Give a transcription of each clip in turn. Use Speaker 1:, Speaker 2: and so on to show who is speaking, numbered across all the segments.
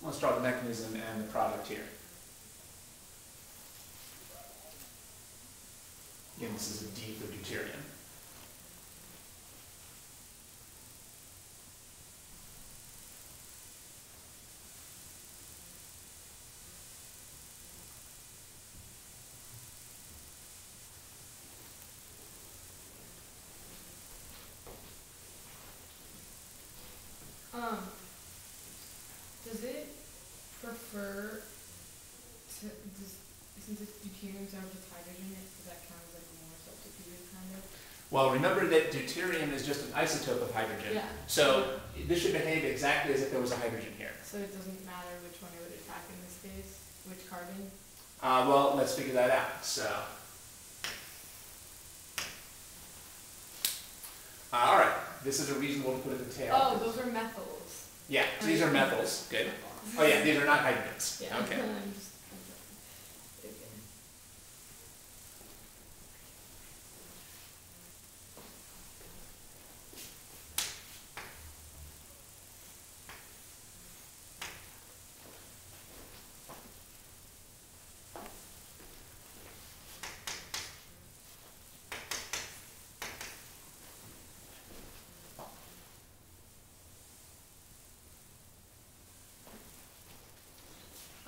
Speaker 1: Let's draw the mechanism and the product here. Again, this is a D for deuterium.
Speaker 2: Does it prefer to, since it's deuterium instead of just hydrogen, does that count as like a more substituted kind of?
Speaker 1: Well, remember that deuterium is just an isotope of hydrogen.
Speaker 2: Yeah.
Speaker 1: So this should behave exactly as if there was a hydrogen here.
Speaker 2: So it doesn't matter which one it would attack in this case? Which carbon?
Speaker 1: Well, let's figure that out. So, all right. This is a reasonable to put at the tail.
Speaker 2: Oh, those are methyls.
Speaker 1: Yeah, so these are methyls. Good. Oh yeah, these are not hydrogens.
Speaker 2: Yeah.
Speaker 1: Okay.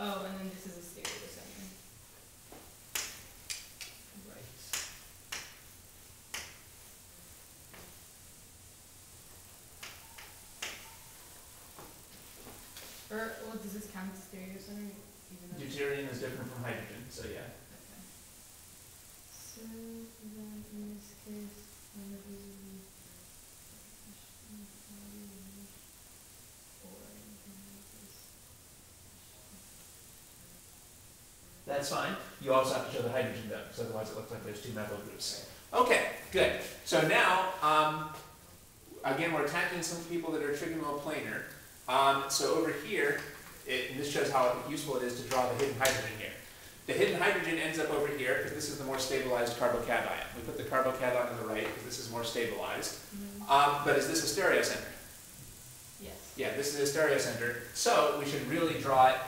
Speaker 2: Oh, and then this is a stereocenter.
Speaker 1: Right.
Speaker 2: Or, well, does this count as stereocenter?
Speaker 1: Deuterium is different from hydrogen, so yeah.
Speaker 2: Okay. So then in this case, one of these
Speaker 1: That's fine. You also have to show the hydrogen though, because otherwise it looks like there's two methyl groups. Okay, good. So now, again, we're attacking some people that are trigonoplanar. So over here, and this shows how useful it is to draw the hidden hydrogen here. The hidden hydrogen ends up over here because this is the more stabilized carbocation. We put the carbocation on the right because this is more stabilized. But is this a stereocenter?
Speaker 2: Yes.
Speaker 1: Yeah, this is a stereocenter. So we should really draw it.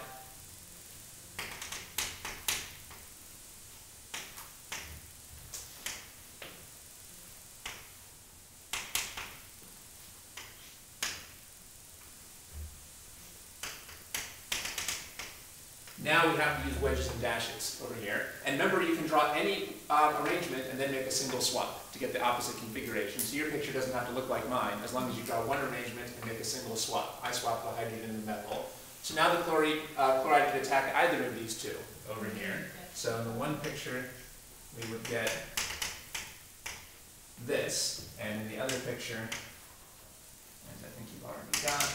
Speaker 1: Now we have to use wedges and dashes over here. And remember, you can draw any arrangement and then make a single swap to get the opposite configuration. So your picture doesn't have to look like mine, as long as you draw one arrangement and make a single swap. I swap the hydrogen and the methyl. So now the chloride could attack either of these two over here. So in the one picture, we would get this, and in the other picture, as I think you've already got,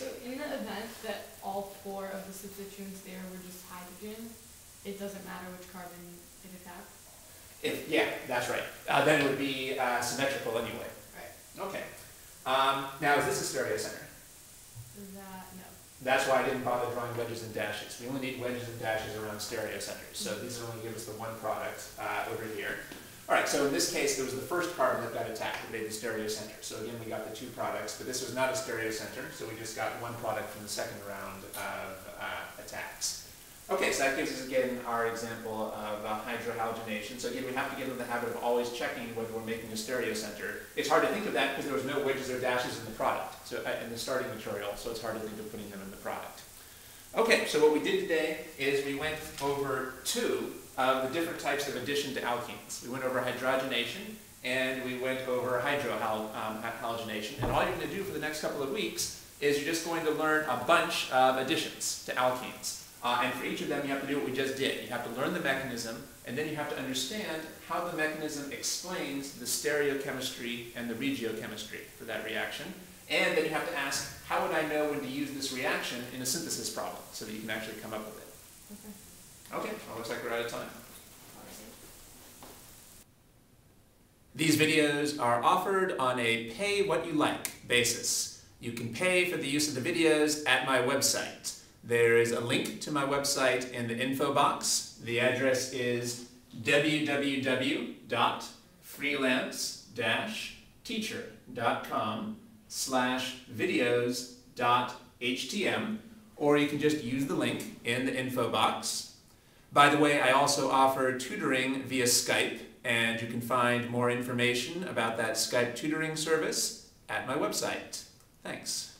Speaker 2: So in the event that all four of the substituents there were just hydrogen, it doesn't matter which carbon it attacks?
Speaker 1: Yeah, that's right. Then it would be symmetrical anyway.
Speaker 2: Right.
Speaker 1: Okay. Now, is this a stereocenter?
Speaker 2: No.
Speaker 1: That's why I didn't bother drawing wedges and dashes. We only need wedges and dashes around stereocenters. So these only give us the one product over here. All right, so in this case, there was the first carbon that got attacked that made the stereocenter. So again, we got the two products, but this was not a stereocenter, so we just got one product from the second round of attacks. Okay, so that gives us, again, our example of hydrohalogenation. So again, we have to get into the habit of always checking whether we're making a stereocenter. It's hard to think of that because there was no wedges or dashes in the product, so in the starting material, so it's hard to think of putting them in the product. Okay, so what we did today is we went over two of the different types of addition to alkenes. We went over hydrogenation and we went over hydrohalogenation. And all you're going to do for the next couple of weeks is you're just going to learn a bunch of additions to alkenes. And for each of them you have to do what we just did. You have to learn the mechanism, and then you have to understand how the mechanism explains the stereochemistry and the regiochemistry for that reaction. And then you have to ask, how would I know when to use this reaction in a synthesis problem so that you can actually come up with it? Okay, well, looks like we're out of time. These videos are offered on a pay-what-you-like basis. You can pay for the use of the videos at my website. There is a link to my website in the info box. The address is www.freelance-tutoring.com. teacher.com/videos.htm, or you can just use the link in the info box. By the way, I also offer tutoring via Skype, and you can find more information about that Skype tutoring service at my website. Thanks.